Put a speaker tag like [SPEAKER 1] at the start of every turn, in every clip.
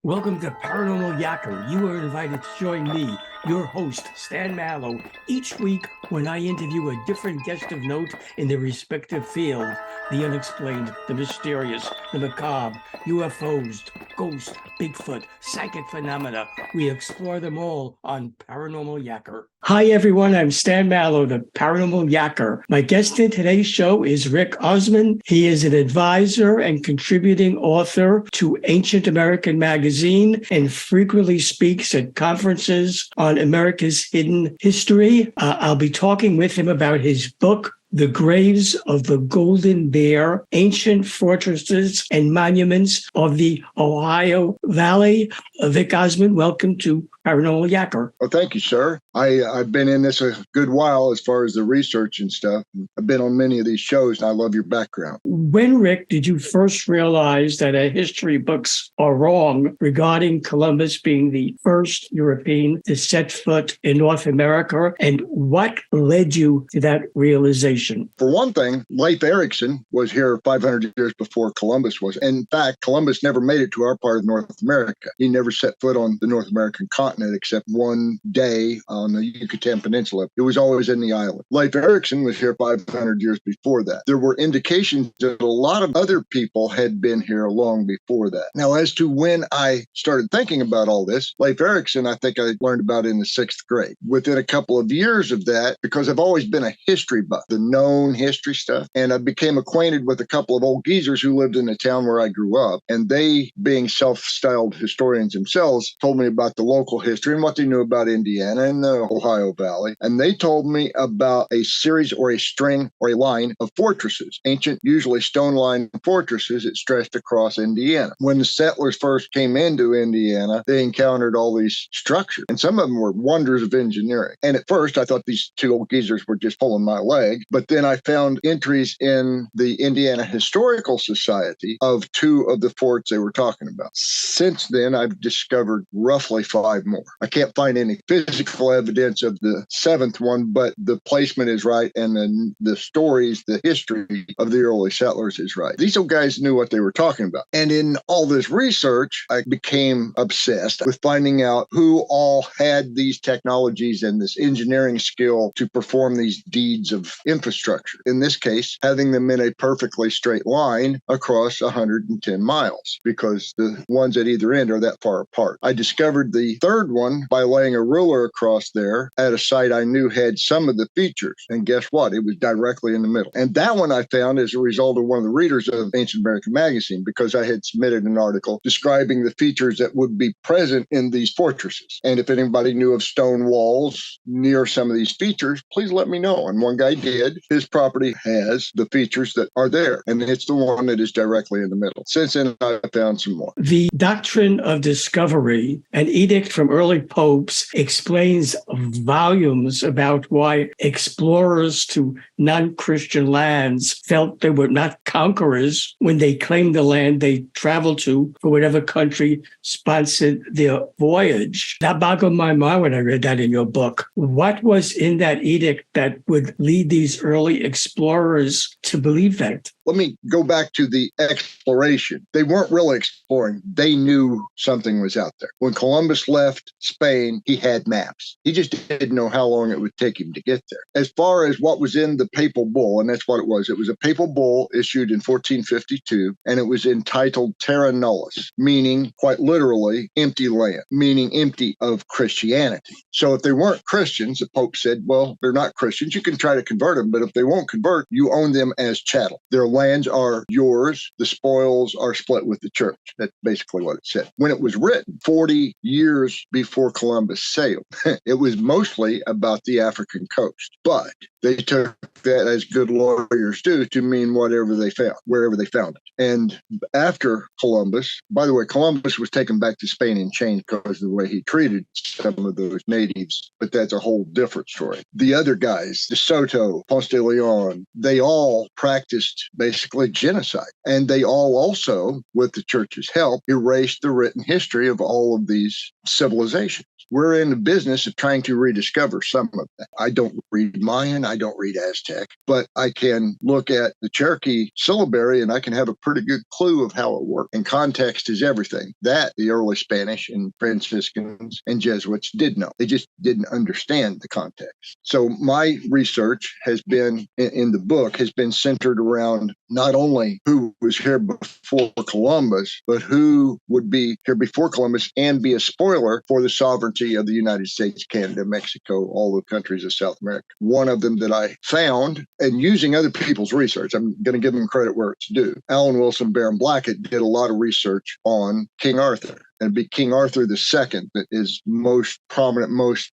[SPEAKER 1] Welcome to Paranormal Yacker. You are invited to join me, your host, Stan Mallow, each week when I interview a different guest of note in their respective field. The unexplained, the mysterious, the macabre, UFOs, ghosts, Bigfoot, psychic phenomena. We explore them all on Paranormal Yacker. Hi, everyone. I'm Stan Mallow, the Paranormal Yacker. My guest in today's show is Rick Osmon. He is an advisor and contributing author to Ancient American Magazine and frequently speaks at conferences on America's hidden history. I'll be talking with him about his book, The Graves of the Golden Bear, Ancient Fortresses and Monuments of the Ohio Valley. Vic Osmond, welcome to Paranormal Yacker.
[SPEAKER 2] Well, thank you, sir. I've been in this a good while as far as the research and stuff. I've been on many of these shows, and I love your background.
[SPEAKER 1] When, Rick, did you first realize that history books are wrong regarding Columbus being the first European to set foot in North America? And what led you to that realization?
[SPEAKER 2] For one thing, Leif Erikson was here 500 years before Columbus was. In fact, Columbus never made it to our part of North America. He never set foot on the North American continent except one day on the Yucatan Peninsula. It was always in the island. Leif Erikson was here 500 years before that. There were indications that a lot of other people had been here long before that. Now, as to when I started thinking about all this, Leif Erikson, I think I learned about in the 6th grade. Within a couple of years of that, because I've always been a history buff, the known history stuff, and I became acquainted with a couple of old geezers who lived in the town where I grew up, and they, being self-styled historians themselves, told me about the local history and what they knew about Indiana and the Ohio Valley. And they told me about a series or a string or a line of fortresses, ancient, usually stone line fortresses that stretched across Indiana. When the settlers first came into Indiana, they encountered all these structures, and some of them were wonders of engineering. And at first, I thought these two old geezers were just pulling my leg, but then I found entries in the Indiana Historical Society of two of the forts they were talking about. Since then, I've discovered roughly 5 more. I can't find any physical evidence of the 7th one, but the placement is right, and then the stories, the history of the early settlers is right. These old guys knew what they were talking about. And in all this research, I became obsessed with finding out who all had these technologies and this engineering skill to perform these deeds of infrastructure. In this case, having them in a perfectly straight line across 110 miles, because the ones at either end are that far apart. I discovered the 3rd one by laying a ruler across there at a site I knew had some of the features. And guess what? It was directly in the middle. And that one I found as a result of one of the readers of Ancient American Magazine, because I had submitted an article describing the features that would be present in these fortresses. And if anybody knew of stone walls near some of these features, please let me know. And one guy did. His property has the features that are there, and it's the one that is directly in the middle. Since then, I found some more.
[SPEAKER 1] The doctrine of discovery, an edict from early popes, explains volumes about why explorers to non-Christian lands felt they were not conquerors when they claimed the land they traveled to for whatever country sponsored their voyage. That boggled my mind when I read that in your book. What was in that edict that would lead these early explorers to believe that?
[SPEAKER 2] Let me go back to the exploration. They weren't really exploring. They knew something was out there. When Columbus left Spain, he had maps. He just didn't know how long it would take him to get there. As far as what was in the papal bull, and that's what it was a papal bull issued in 1452, and it was entitled Terra Nullis, meaning quite literally empty land, meaning empty of Christianity. So if they weren't Christians, the Pope said, well, they're not Christians. You can try to convert them, but if they won't convert, you own them as chattel. Their lands are yours. The spoils are split with the church. That's basically what it said. When it was written 40 years before Columbus sailed, it was mostly about the African coast. But they took that, as good lawyers do, to mean whatever they found, wherever they found it. And after Columbus, by the way, Columbus was taken back to Spain in chains because of the way he treated some of those natives, but that's a whole different story. The other guys, De Soto, Ponce de Leon, they all practiced basically genocide. And they all also, with the church's help, erased the written history of all of these civilizations. We're in the business of trying to rediscover some of that. I don't read Mayan, I don't read Aztec. Aztec, but I can look at the Cherokee syllabary and I can have a pretty good clue of how it worked. And context is everything. That the early Spanish and Franciscans and Jesuits did know. They just didn't understand the context. So my research has been in the book has been centered around not only who was here before Columbus, but who would be here before Columbus and be a spoiler for the sovereignty of the United States, Canada, Mexico, all the countries of South America. One of them that I found, and using other people's research, I'm going to give them credit where it's due. Alan Wilson, Baron Blackett did a lot of research on King Arthur. And it'd be King Arthur II that is most prominent, most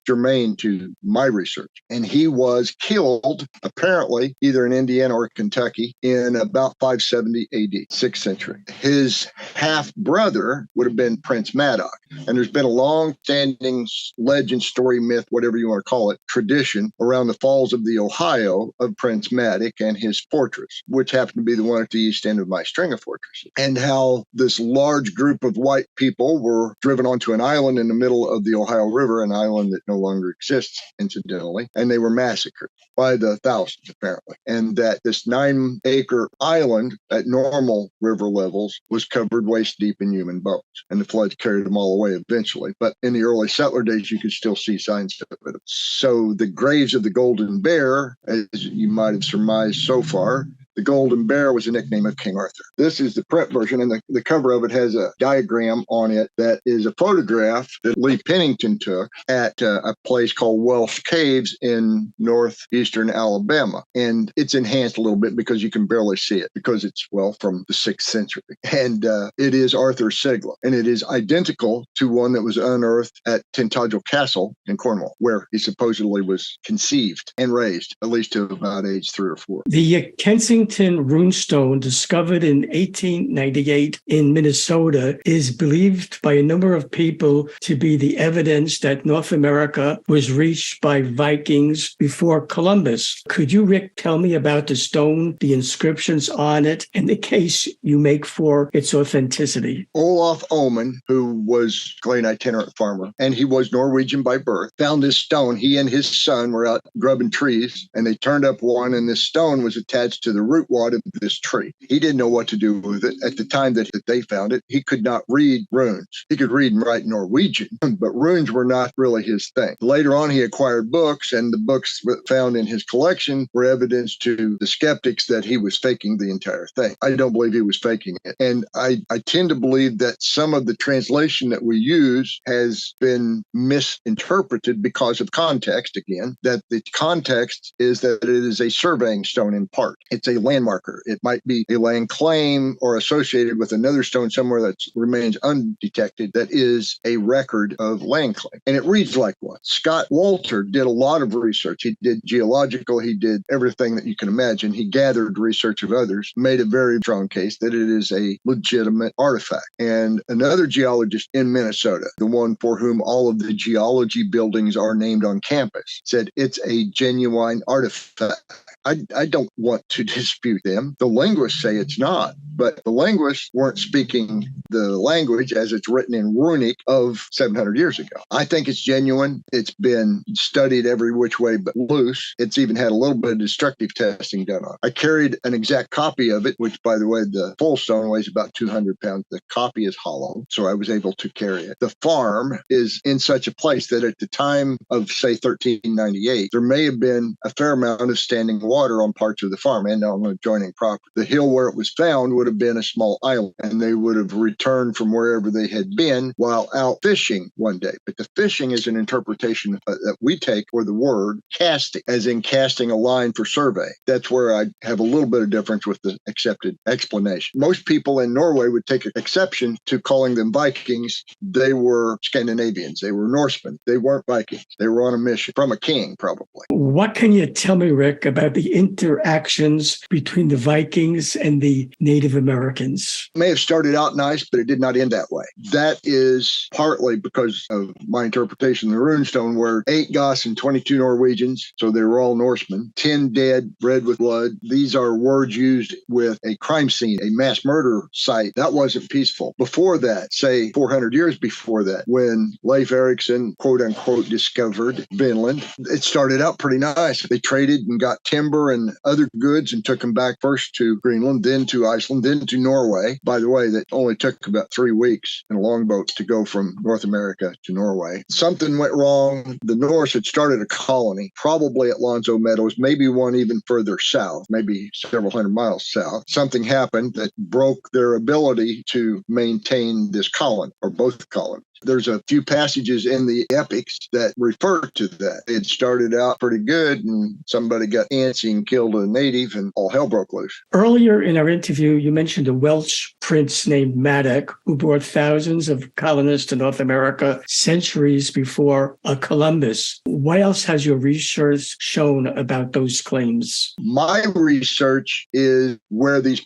[SPEAKER 2] germane to my research. And he was killed, apparently, either in Indiana or Kentucky in about 570 AD, 6th century. His half-brother would have been Prince Madoc. And there's been a long-standing legend, story, myth, whatever you want to call it, tradition around the falls of the Ohio of Prince Madoc and his fortress, which happened to be the one at the east end of my string of fortresses. And how this large group of white people were driven onto an island in the middle of the Ohio River, an island that no longer exists, incidentally, and they were massacred by the thousands, apparently. And that this 9-acre island at normal river levels was covered waist deep in human bones. And the floods carried them all away eventually. But in the early settler days, you could still see signs of it. So the graves of the Golden Bear, as you might have surmised so far, the Golden Bear was a nickname of King Arthur. This is the print version, and the cover of it has a diagram on it that is a photograph that Lee Pennington took at a place called Welsh Caves in northeastern Alabama. And it's enhanced a little bit because you can barely see it because it's, well, from the 6th century. And it is Arthur's sigil, and it is identical to one that was unearthed at Tintagel Castle in Cornwall, where he supposedly was conceived and raised, at least to about age 3 or 4.
[SPEAKER 1] The Kensington runestone discovered in 1898 in Minnesota is believed by a number of people to be the evidence that North America was reached by Vikings before Columbus. Could you, Rick, tell me about the stone, the inscriptions on it, and the case you make for its authenticity?
[SPEAKER 2] Olaf Oman, who was an itinerant farmer, and he was Norwegian by birth, found this stone. He and his son were out grubbing trees, and they turned up one, and this stone was attached to the root wad of this tree. He didn't know what to do with it. At the time that they found it, he could not read runes. He could read and write Norwegian, but runes were not really his thing. Later on, he acquired books, and the books found in his collection were evidence to the skeptics that he was faking the entire thing. I don't believe he was faking it. And I tend to believe that some of the translation that we use has been misinterpreted because of context, again, that the context is that it is a surveying stone in part. It's a landmarker. It might be a land claim or associated with another stone somewhere that remains undetected that is a record of land claim. And it reads like one. Scott Walter did a lot of research. He did geological. He did everything that you can imagine. He gathered research of others, made a very strong case that it is a legitimate artifact. And another geologist in Minnesota, the one for whom all of the geology buildings are named on campus, said it's a genuine artifact. I don't want to dispute them. The linguists say it's not, but the linguists weren't speaking the language as it's written in runic of 700 years ago. I think it's genuine. It's been studied every which way but loose. It's even had a little bit of destructive testing done on it. I carried an exact copy of it, which, by the way, the full stone weighs about 200 pounds. The copy is hollow, so I was able to carry it. The farm is in such a place that at the time of, say, 1398, there may have been a fair amount of standing water on parts of the farm and on the adjoining property. The hill where it was found would have been a small island, and they would have returned from wherever they had been while out fishing one day. But the fishing is an interpretation that we take for the word casting, as in casting a line for survey. That's where I have a little bit of difference with the accepted explanation. Most people in Norway would take exception to calling them Vikings. They were Scandinavians. They were Norsemen. They weren't Vikings. They were on a mission from a king, probably.
[SPEAKER 1] What can you tell me, Rick, about the interactions between the Vikings and the Native Americans?
[SPEAKER 2] May have started out nice, but it did not end that way. That is partly because of my interpretation of the runestone, where 8 Goths and 22 Norwegians, so they were all Norsemen, 10 dead, red with blood. These are words used with a crime scene, a mass murder site. That wasn't peaceful. Before that, say 400 years before that, when Leif Erikson, quote unquote, discovered Vinland, it started out pretty nice. They traded and got timber and other goods and took them back first to Greenland, then to Iceland, then to Norway. By the way, that only took about 3 weeks in a longboat to go from North America to Norway. Something went wrong. The Norse had started a colony, probably at Lonzo Meadows, maybe one even further south, maybe several hundred miles south. Something happened that broke their ability to maintain this colony, or both colonies. There's a few passages in the epics that refer to that. It started out pretty good, and somebody got antsy and killed a native, and all hell broke loose.
[SPEAKER 1] Earlier in our interview, you mentioned a Welsh prince named Maddox who brought thousands of colonists to North America centuries before Columbus. What else has your research shown about those claims?
[SPEAKER 2] My research is where these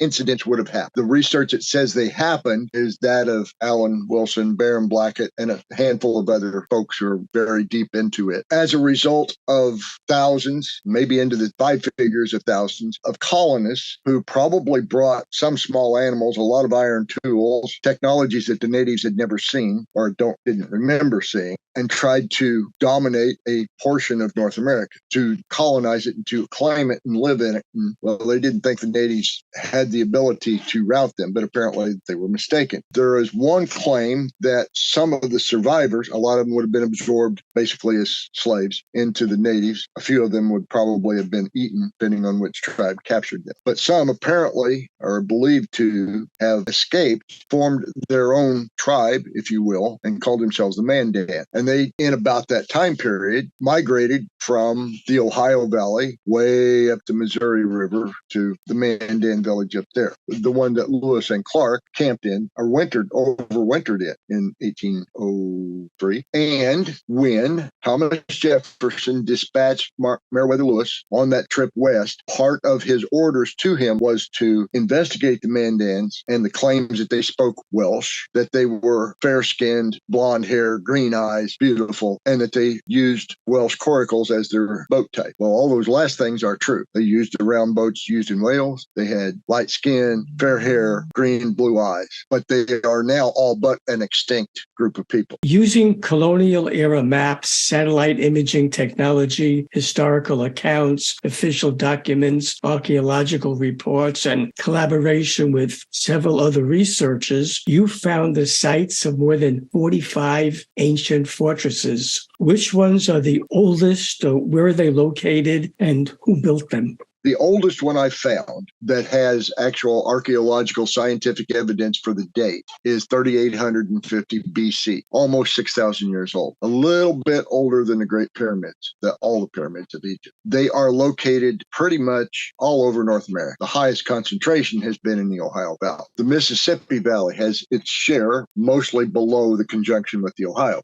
[SPEAKER 2] incidents would have happened. The research that says they happened is that of Alan Wilson, Baron Blackett, and a handful of other folks who are very deep into it. As a result of thousands, maybe into the 5 figures of thousands of colonists who probably brought some small animals, a lot of iron tools, technologies that the natives had never seen or didn't remember seeing, and tried to dominate a portion of North America, to colonize it and to claim it and live in it. And, well, they didn't think the natives had the ability to rout them, but apparently they were mistaken. There is one claim that some of the survivors, a lot of them would have been absorbed basically as slaves into the natives. A few of them would probably have been eaten, depending on which tribe captured them. But some apparently are believed to have escaped, formed their own tribe, if you will, and called themselves the Mandan. And they, in about that time period, migrated from the Ohio Valley way up the Missouri River to the Mandan village up there. The one that Lewis and Clark camped in or overwintered it in 1803. And when Thomas Jefferson dispatched Meriwether Lewis on that trip west, part of his orders to him was to investigate the Mandans and the claims that they spoke Welsh, that they were fair-skinned, blonde hair, green eyes, beautiful, and that they used Welsh coracles as their boat type. Well, all those last things are true. They used the round boats used in Wales. They had light skin, fair hair, green, blue eyes. But they are now all but an extinct group of people.
[SPEAKER 1] Using colonial era maps, satellite imaging technology, historical accounts, official documents, archaeological reports, and collaboration with several other researchers, you found the sites of more than 45 ancient fortresses. Which ones are the oldest? Where are they located? And who built them?
[SPEAKER 2] The oldest one I found that has actual archaeological scientific evidence for the date is 3850 BC, almost 6,000 years old, a little bit older than the Great Pyramids, all the pyramids of Egypt. They are located pretty much all over North America. The highest concentration has been in the Ohio Valley. The Mississippi Valley has its share, mostly below the conjunction with the Ohio.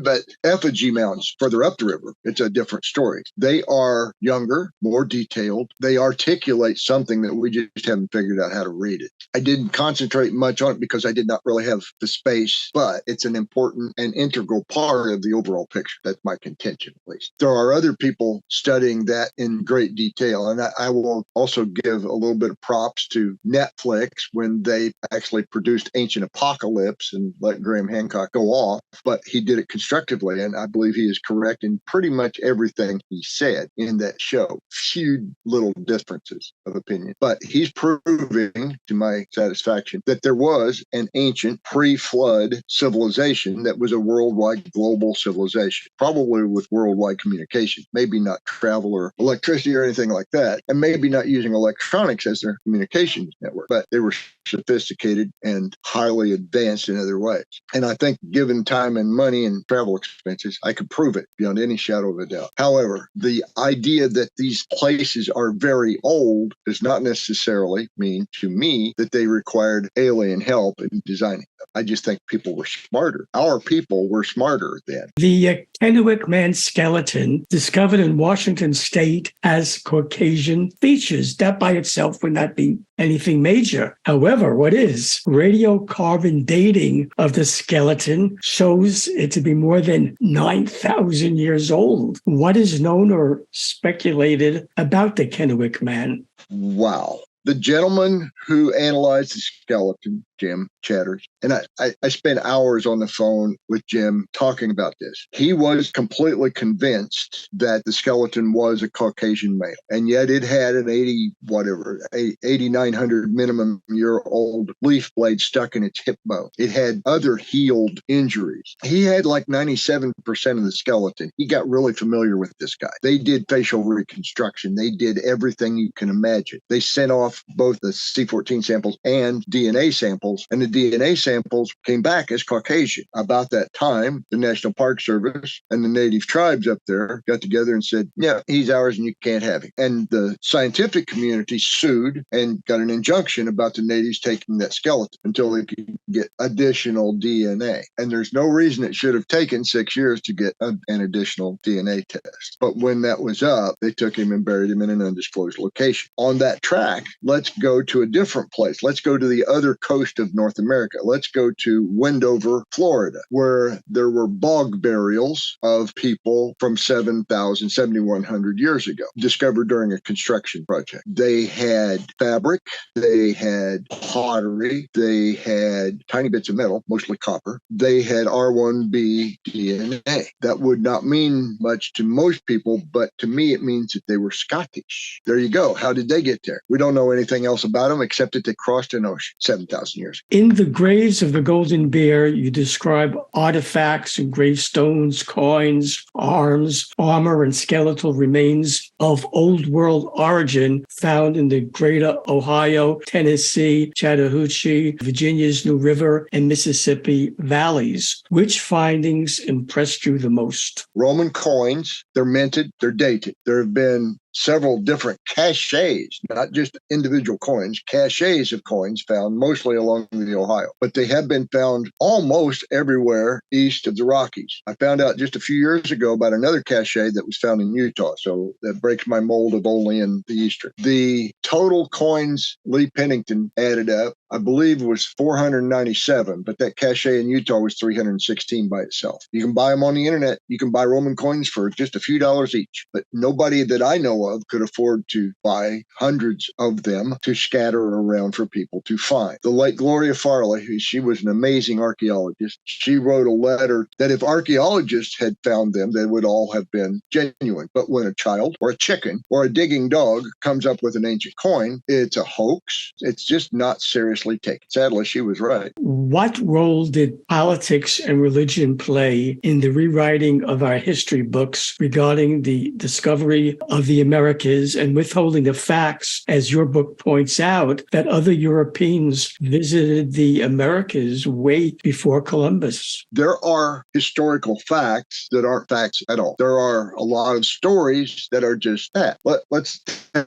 [SPEAKER 2] But Effigy Mountains, further up the river, it's a different story. They are younger, more detailed. They articulate something that we just haven't figured out how to read it. I didn't concentrate much on it because I did not really have the space, but it's an important and integral part of the overall picture. That's my contention, at least. There are other people studying that in great detail, and I will also give a little bit of props to Netflix when they actually produced Ancient Apocalypse and let Graham Hancock go off, but he did it constructively, and I believe he is correct in pretty much everything he said in that show. Few little differences of opinion, but he's proving, to my satisfaction, that there was an ancient pre-flood civilization that was a worldwide global civilization, probably with worldwide communication, maybe not travel or electricity or anything like that, and maybe not using electronics as their communications network, but they were sophisticated and highly advanced in other ways. And I think given time and money and travel expenses, I could prove it beyond any shadow of a doubt. However, the idea that these places are very old does not necessarily mean to me that they required alien help in designing. I just think people were smarter. Our people were smarter then.
[SPEAKER 1] The Kennewick man skeleton, discovered in Washington state as Caucasian features, that by itself would not be anything major. However, what is radiocarbon dating of the skeleton shows it to be more than 9,000 years old. What is known or speculated about the Kennewick man?
[SPEAKER 2] Wow. The gentleman who analyzed the skeleton, Jim Chatters, and I spent hours on the phone with Jim talking about this. He was completely convinced that the skeleton was a Caucasian male, and yet it had an 8,900 minimum year old leaf blade stuck in its hip bone. It had other healed injuries. He had like 97% of the skeleton. He got really familiar with this guy. They did facial reconstruction. They did everything you can imagine. They sent off both the C14 samples and DNA samples, and the DNA samples came back as Caucasian. About that time, the National Park Service and the native tribes up there got together and said, yeah, he's ours and you can't have him. And the scientific community sued and got an injunction about the natives taking that skeleton until they could get additional DNA. And there's no reason it should have taken 6 years to get an additional DNA test. But when that was up, they took him and buried him in an undisclosed location. On that track, let's go to a different place. Let's go to the other coast of North America. Let's go to Wendover, Florida, where there were bog burials of people from 7,000, 7,100 years ago, discovered during a construction project. They had fabric, they had pottery, they had tiny bits of metal, mostly copper. They had R1b DNA. That would not mean much to most people, but to me, it means that they were Scottish. There you go. How did they get there? We don't know anything else about them except that they crossed an ocean 7,000 years ago.
[SPEAKER 1] In the graves of the Golden Bear, you describe artifacts and gravestones, coins, arms, armor, and skeletal remains of Old World origin found in the greater Ohio, Tennessee, Chattahoochee, Virginia's New River, and Mississippi valleys. Which findings impressed you the most?
[SPEAKER 2] Roman coins, they're minted, they're dated. There have been several different caches, not just individual coins, caches of coins found mostly along the Ohio, but they have been found almost everywhere east of the Rockies. I found out just a few years ago about another cache that was found in Utah, so that breaks my mold of only in the eastern. The total coins Lee Pennington added up, I believe, was 497, but that cache in Utah was 316 by itself. You can buy them on the internet. You can buy Roman coins for just a few dollars each, but nobody that I know of could afford to buy hundreds of them to scatter around for people to find. The late Gloria Farley, she was an amazing archaeologist, she wrote a letter that if archaeologists had found them, they would all have been genuine. But when a child or a chicken or a digging dog comes up with an ancient coin, it's a hoax. It's just not seriously taken. Sadly, she was right.
[SPEAKER 1] What role did politics and religion play in the rewriting of our history books regarding the discovery of the Americas and withholding the facts, as your book points out, that other Europeans visited the Americas way before Columbus?
[SPEAKER 2] There are historical facts that aren't facts at all. There are a lot of stories that are just that. Let's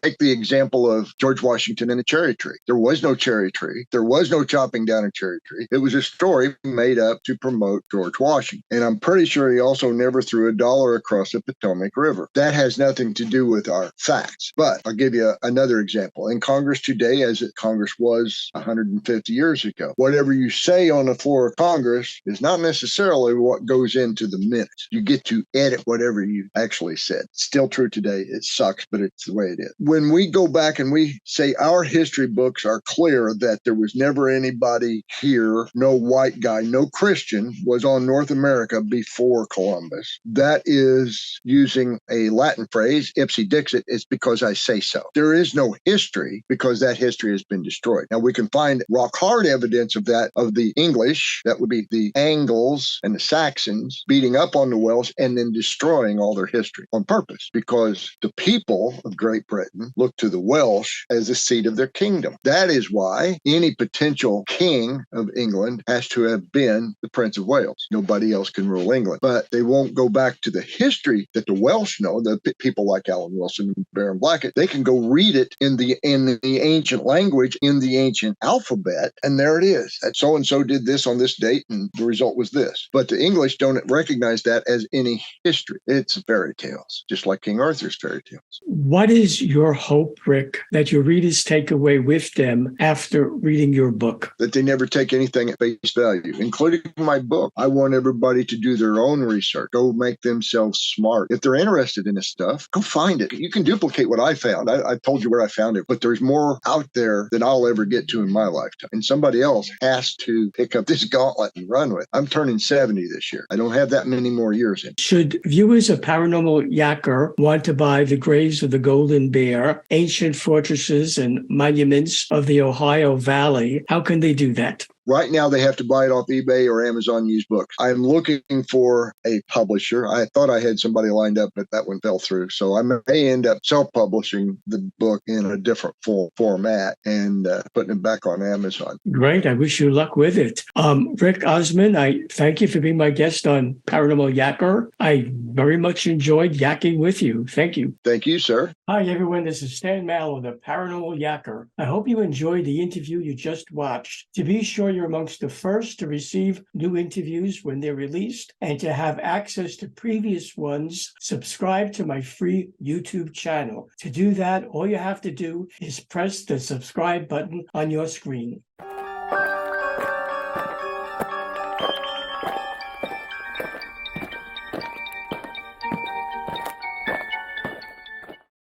[SPEAKER 2] take the example of George Washington and a cherry tree. There was no cherry tree. There was no chopping down a cherry tree. It was a story made up to promote George Washington. And I'm pretty sure he also never threw a dollar across the Potomac River. That has nothing to do with our facts. But I'll give you another example. In Congress today, as Congress was 150 years ago, whatever you say on the floor of Congress is not necessarily what goes into the minutes. You get to edit whatever you actually said. Still true today. It sucks, but it's the way it is. When we go back and we say our history books are clear that there was never anybody here, no white guy, no Christian was on North America before Columbus, that is using a Latin phrase, ipse dixit, it's because I say so. There is no history because that history has been destroyed. Now we can find rock hard evidence of that, of the English, that would be the Angles and the Saxons, beating up on the Welsh and then destroying all their history on purpose, because the people of Great Britain looked to the Welsh as the seat of their kingdom. That is why in any potential king of England has to have been the Prince of Wales. Nobody else can rule England. But they won't go back to the history that the Welsh know, the people like Alan Wilson and Baron Blackett. They can go read it in the ancient language, in the ancient alphabet, and there it is. That so-and-so did this on this date, and the result was this. But the English don't recognize that as any history. It's fairy tales, just like King Arthur's fairy tales.
[SPEAKER 1] What is your hope, Rick, that your readers take away with them after reading your book?
[SPEAKER 2] That they never take anything at face value, including my book. I want everybody to do their own research, go make themselves smart. If they're interested in this stuff, go find it. You can duplicate what I found. I told you where I found it, but there's more out there than I'll ever get to in my lifetime. And somebody else has to pick up this gauntlet and run with it. I'm turning 70 this year. I don't have that many more years in.
[SPEAKER 1] Should viewers of Paranormal Yacker want to buy The Graves of the Golden Bear, Ancient Fortresses and Monuments of the Ohio Valley, how can they do that?
[SPEAKER 2] Right now, they have to buy it off eBay or Amazon used books. I'm looking for a publisher. I thought I had somebody lined up, but that one fell through. So I may end up self-publishing the book in a different format and putting it back on Amazon.
[SPEAKER 1] Great. I wish you luck with it. Rick Osmon, I thank you for being my guest on Paranormal Yacker. I very much enjoyed yakking with you. Thank you.
[SPEAKER 2] Thank you, sir.
[SPEAKER 1] Hi, everyone. This is Stan Mallow, the Paranormal Yacker. I hope you enjoyed the interview you just watched. To be sure you're amongst the first to receive new interviews when they're released and to have access to previous ones, subscribe to my free YouTube channel. To do that, all you have to do is press the subscribe button on your screen.